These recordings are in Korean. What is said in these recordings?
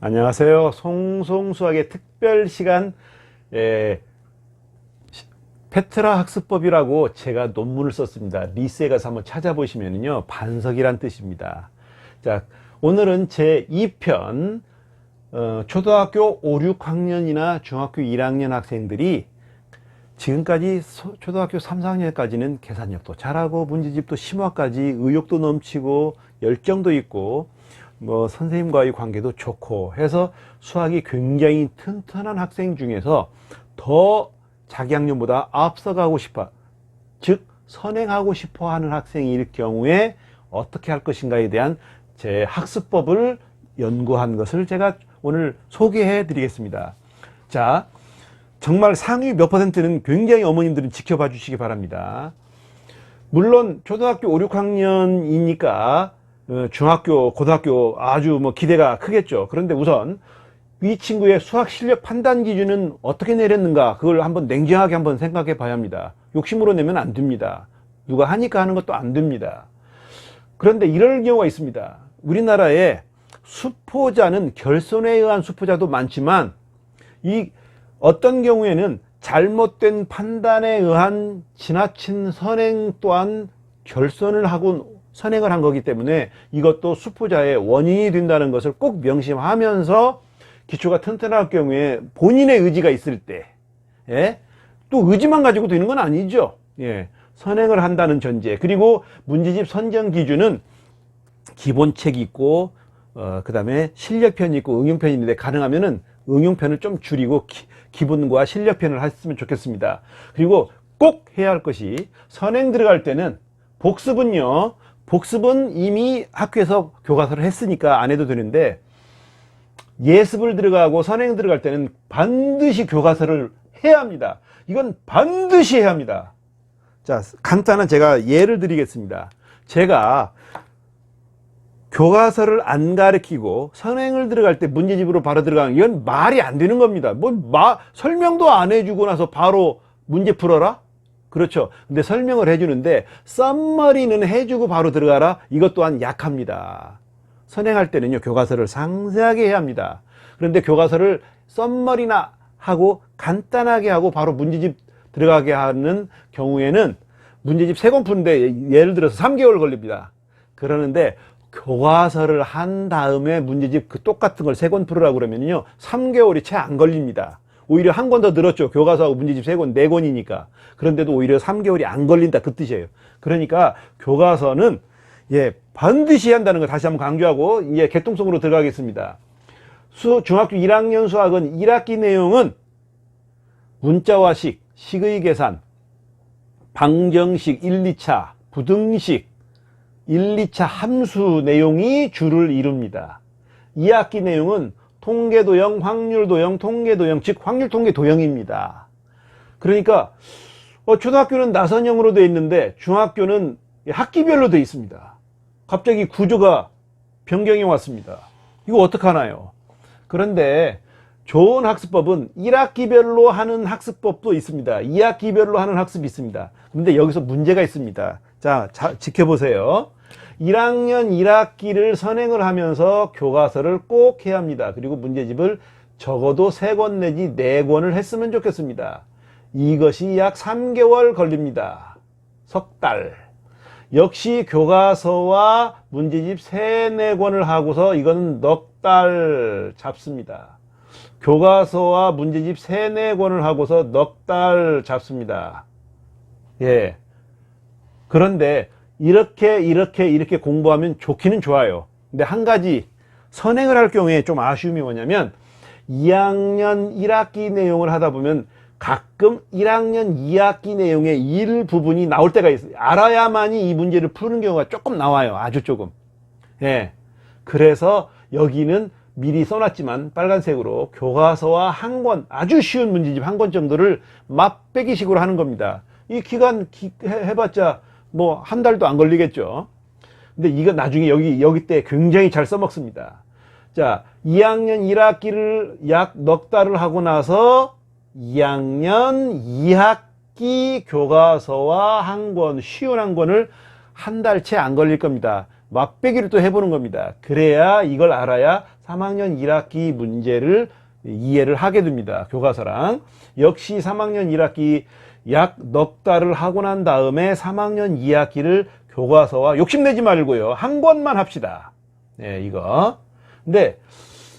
안녕하세요. 송송수학의 특별 시간, 페트라 학습법이라고 제가 논문을 썼습니다. 리스에 가서 한번 찾아보시면요, 반석이란 뜻입니다. 자, 오늘은 제 2편, 초등학교 5, 6학년이나 중학교 1학년 학생들이 지금까지 초등학교 3, 4학년까지는 계산력도 잘하고 문제집도 심화까지 의욕도 넘치고 열정도 있고 선생님과의 관계도 좋고 해서 수학이 굉장히 튼튼한 학생 중에서 더 자기 학년보다 앞서가고 싶어, 즉 선행하고 싶어 하는 학생일 경우에 어떻게 할 것인가에 대한 제 학습법을 연구한 것을 제가 오늘 소개해 드리겠습니다. 자, 정말 상위 몇 %는 굉장히 어머님들은 지켜봐 주시기 바랍니다. 물론 초등학교 5, 6학년이니까 중학교, 고등학교 아주 기대가 크겠죠. 그런데 우선 이 친구의 수학 실력 판단 기준은 어떻게 내렸는가, 그걸 한번 냉정하게 한번 생각해 봐야 합니다. 욕심으로 내면 안 됩니다. 누가 하니까 하는 것도 안 됩니다. 그런데 이럴 경우가 있습니다. 우리나라에 수포자는 결손에 의한 수포자도 많지만 이 어떤 경우에는 잘못된 판단에 의한 지나친 선행 또한 결손을 하고 선행을 한 거기 때문에 이것도 수포자의 원인이 된다는 것을 꼭 명심하면서 기초가 튼튼할 경우에 본인의 의지가 있을 때, 또 의지만 가지고 되는 건 아니죠. 선행을 한다는 전제. 그리고 문제집 선정 기준은 기본책이 있고 그 다음에 실력편이 있고 응용편이 있는데, 가능하면은 응용편을 좀 줄이고 기본과 실력편을 했으면 좋겠습니다. 그리고 꼭 해야 할 것이, 선행 들어갈 때는 복습은 이미 학교에서 교과서를 했으니까 안 해도 되는데, 예습을 들어가고 선행 들어갈 때는 반드시 교과서를 해야 합니다. 이건 반드시 해야 합니다. 자, 간단한 제가 예를 드리겠습니다. 제가 교과서를 안 가르치고 선행을 들어갈 때 문제집으로 바로 들어가는, 이건 말이 안 되는 겁니다. 설명도 안 해주고 나서 바로 문제 풀어라? 그렇죠. 근데 설명을 해주는데 썸머리는 해주고 바로 들어가라? 이것 또한 약합니다. 선행할 때는요, 교과서를 상세하게 해야 합니다. 그런데 교과서를 썸머리나 하고 간단하게 하고 바로 문제집 들어가게 하는 경우에는 문제집 3권 푸는데 예를 들어서 3개월 걸립니다. 그러는데 교과서를 한 다음에 문제집 그 똑같은 걸 3권 풀으라고 그러면요, 3개월이 채 안 걸립니다. 오히려 한 권 더 늘었죠. 교과서하고 문제집 3권, 4권이니까. 그런데도 오히려 3개월이 안 걸린다, 그 뜻이에요. 그러니까 교과서는 반드시 한다는 거 다시 한번 강조하고 개통성으로 들어가겠습니다. 중학교 1학년 수학은 1학기 내용은 문자화식, 식의 계산, 방정식 1, 2차, 부등식 1, 2차 함수 내용이 주를 이룹니다. 2학기 내용은 통계도형, 확률도형, 통계도형, 즉 확률통계도형입니다. 그러니까 초등학교는 나선형으로 되어 있는데 중학교는 학기별로 되어 있습니다. 갑자기 구조가 변경이 왔습니다. 이거 어떡하나요? 그런데 좋은 학습법은 1학기별로 하는 학습법도 있습니다. 2학기별로 하는 학습이 있습니다. 그런데 여기서 문제가 있습니다. 자, 지켜보세요. 1학년 1학기를 선행을 하면서 교과서를 꼭 해야 합니다. 그리고 문제집을 적어도 3권 내지 4권을 했으면 좋겠습니다. 이것이 약 3개월 걸립니다. 석 달. 역시 교과서와 문제집 3, 4권을 하고서 이건 넉 달 잡습니다. 교과서와 문제집 3, 4권을 하고서 넉 달 잡습니다. 그런데 이렇게 공부하면 좋기는 좋아요. 근데 한 가지 선행을 할 경우에 좀 아쉬움이 뭐냐면, 2학년 1학기 내용을 하다 보면 가끔 1학년 2학기 내용의 일부분이 나올 때가 있어요. 알아야만이 이 문제를 푸는 경우가 조금 나와요. 아주 조금. 그래서 여기는 미리 써놨지만 빨간색으로 교과서와 한 권, 아주 쉬운 문제집 한 권 정도를 맛배기식으로 하는 겁니다. 이 기간 해봤자 한 달도 안 걸리겠죠. 근데 이거 나중에 여기 때 굉장히 잘 써먹습니다. 자, 2학년 1학기를 약 넉 달을 하고 나서 2학년 2학기 교과서와 한 권, 쉬운 한 권을 한 달 채 안 걸릴 겁니다. 맛배기를 또 해보는 겁니다. 그래야, 이걸 알아야 3학년 1학기 문제를 이해를 하게 됩니다. 교과서랑. 역시 3학년 1학기 약 넉 달을 하고 난 다음에 3학년 2학기를 교과서와 욕심내지 말고요. 한 권만 합시다. 네, 이거. 근데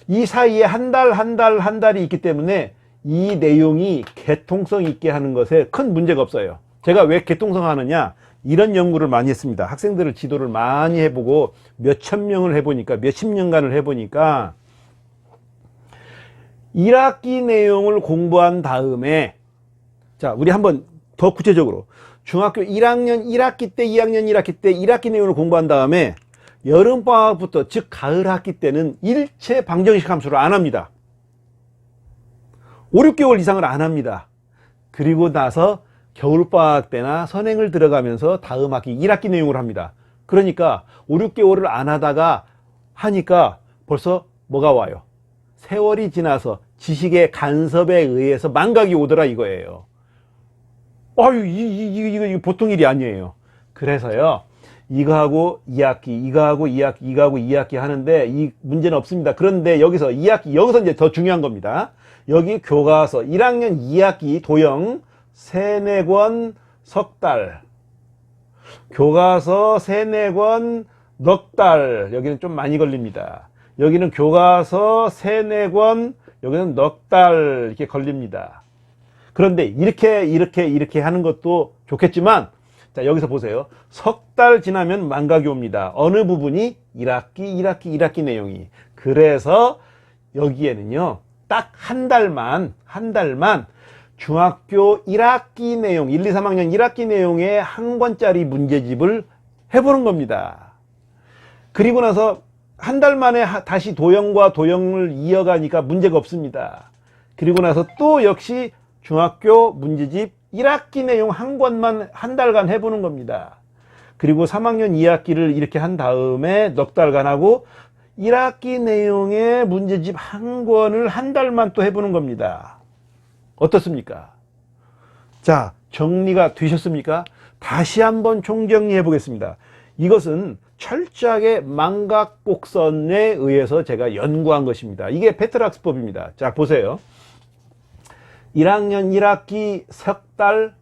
이 사이에 한 달이 있기 때문에 이 내용이 개통성 있게 하는 것에 큰 문제가 없어요. 제가 왜 개통성 하느냐? 이런 연구를 많이 했습니다. 학생들을 지도를 많이 해보고 몇천 명을 해보니까, 몇십 년간을 해보니까 1학기 내용을 공부한 다음에, 자, 우리 한번 더 구체적으로 중학교 1학년 1학기 때, 2학년 1학기 때 1학기 내용을 공부한 다음에 여름방학부터, 즉 가을 학기 때는 일체 방정식 함수를 안 합니다. 5, 6개월 이상을 안 합니다. 그리고 나서 겨울방학 때나 선행을 들어가면서 다음 학기 1학기 내용을 합니다. 그러니까 5, 6개월을 안 하다가 하니까 벌써 뭐가 와요? 세월이 지나서 지식의 간섭에 의해서 망각이 오더라 이거예요. 아유, 이거 보통 일이 아니에요. 그래서요, 이거하고 2학기, 이거하고 2학기, 이거하고 2학기 하는데 이 문제는 없습니다. 그런데 여기서 2학기, 여기서 이제 더 중요한 겁니다. 여기 교과서 1학년 2학기 도형 3, 4권 석 달, 교과서 3, 4권 넉 달, 여기는 좀 많이 걸립니다. 여기는 교과서 3, 4권, 여기는 넉 달 이렇게 걸립니다. 그런데 이렇게 하는 것도 좋겠지만, 자, 여기서 보세요. 석 달 지나면 망각이 옵니다. 어느 부분이? 1학기 내용이. 그래서 여기에는요, 딱 한 달만 중학교 1학기 내용, 1, 2, 3학년 1학기 내용의 한 권짜리 문제집을 해보는 겁니다. 그리고 나서 한 달 만에 다시 도형과 도형을 이어가니까 문제가 없습니다. 그리고 나서 또 역시 중학교 문제집 1학기 내용 한 권만 한 달간 해보는 겁니다. 그리고 3학년 2학기를 이렇게 한 다음에 넉 달간 하고 1학기 내용의 문제집 한 권을 한 달만 또 해보는 겁니다. 어떻습니까? 자, 정리가 되셨습니까? 다시 한번 총정리해 보겠습니다. 이것은 철저하게 망각곡선에 의해서 제가 연구한 것입니다. 이게 페트락스법입니다. 자, 보세요. 1학년 1학기 석 달,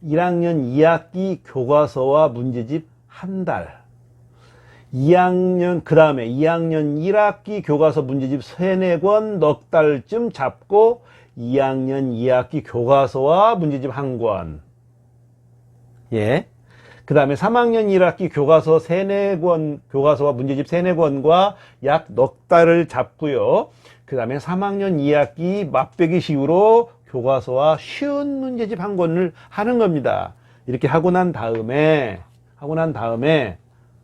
1학년 2학기 교과서와 문제집 한 달, 2학년, 그 다음에 2학년 1학기 교과서 문제집 3, 4권 넉 달쯤 잡고 2학년 2학기 교과서와 문제집 한 권. 예. 그 다음에 3학년 1학기 교과서 3, 4권, 교과서와 문제집 3, 4권과 약 넉 달을 잡고요. 그 다음에 3학년 2학기 맛배기식으로 교과서와 쉬운 문제집 한 권을 하는 겁니다. 이렇게 하고 난 다음에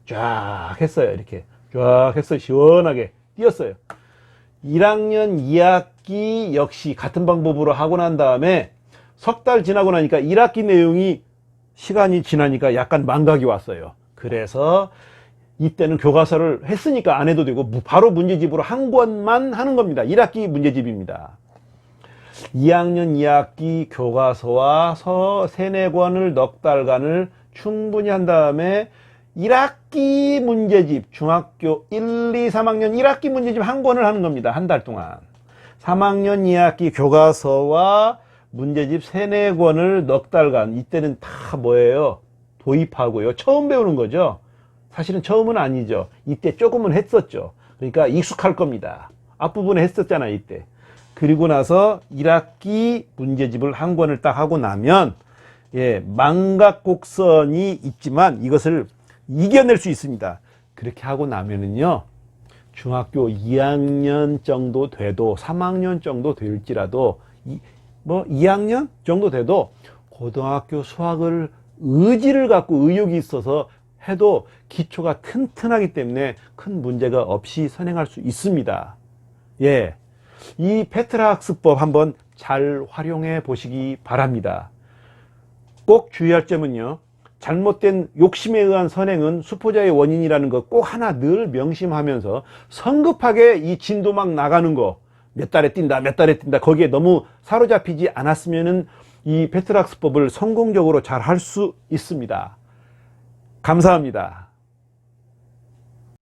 쫙 했어요. 이렇게 쫙 했어요. 시원하게 띄었어요. 1학년 2학기 역시 같은 방법으로 하고 난 다음에 석 달 지나고 나니까 1학기 내용이 시간이 지나니까 약간 망각이 왔어요. 그래서 이때는 교과서를 했으니까 안 해도 되고 바로 문제집으로 한 권만 하는 겁니다. 1학기 문제집입니다. 2학년 2학기 교과서와 3, 4권을 넉 달간을 충분히 한 다음에 1학기 문제집, 중학교 1, 2, 3학년 1학기 문제집 한 권을 하는 겁니다. 한 달 동안. 3학년 2학기 교과서와 문제집 3, 4권을 넉 달간, 이때는 다 뭐예요? 도입하고요. 처음 배우는 거죠. 사실은 처음은 아니죠. 이때 조금은 했었죠. 그러니까 익숙할 겁니다. 앞부분에 했었잖아요, 이때. 그리고 나서 1학기 문제집을 한 권을 딱 하고 나면, 예, 망각곡선이 있지만 이것을 이겨낼 수 있습니다. 그렇게 하고 나면은요, 중학교 2학년 정도 돼도, 3학년 정도 될지라도, 2학년 정도 돼도 고등학교 수학을 의지를 갖고 의욕이 있어서 해도 기초가 튼튼하기 때문에 큰 문제가 없이 선행할 수 있습니다. 예. 이 페트락스법 한번 잘 활용해 보시기 바랍니다. 꼭 주의할 점은요, 잘못된 욕심에 의한 선행은 수포자의 원인이라는 거 꼭 하나 늘 명심하면서 성급하게 이 진도 막 나가는 거, 몇 달에 뛴다, 거기에 너무 사로잡히지 않았으면은 이 페트락스법을 성공적으로 잘 할 수 있습니다. 감사합니다.